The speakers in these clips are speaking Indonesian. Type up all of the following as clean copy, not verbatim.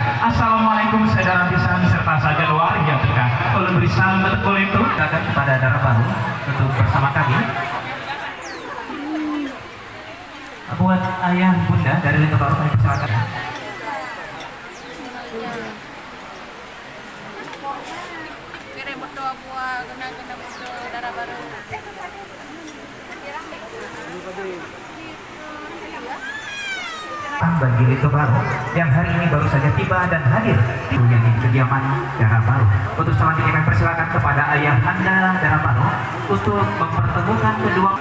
Assalamualaikum saudara pisan serta saja keluarga dekat. Ulun beri salam betul itu datang kepada darah baru untuk bersama kami. Buat ayah bunda dari Lito Baru kami persilakan. Kirim berdoa buat kena berdoa darah baru. Bagi Lito Baru yang hari ini baru saja tiba dan hadir yang di kediaman darah baru. Untuk selanjutnya kami persilakan kepada ayah anda darah baru untuk mempertemukan kedua.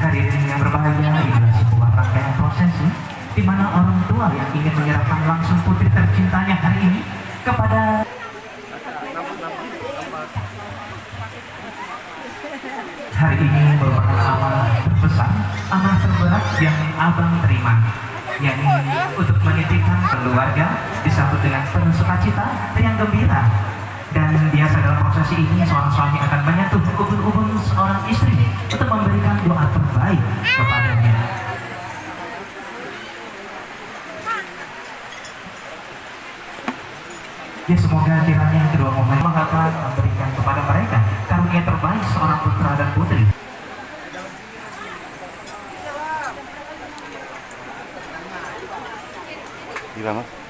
Hari ini yang berbahagia adalah sebuah rangkaian prosesi di mana orang tua yang ingin menyerahkan langsung putri tercintanya hari ini kepada hari ini merupakan amanah terbesar, amanah terberat yang abang terima, yakni untuk menitipkan keluarga disambut dengan penuh sukacita dan yang gembira. Dan biasa dalam prosesi ini seorang suami akan menyentuh ubun-ubun seorang istri untuk memberikan doa terbaik kepadanya. Ya semoga kiranya kedua mempelai akan memberikan kepada mereka karunia terbaik seorang putra dan putri. Gila mas.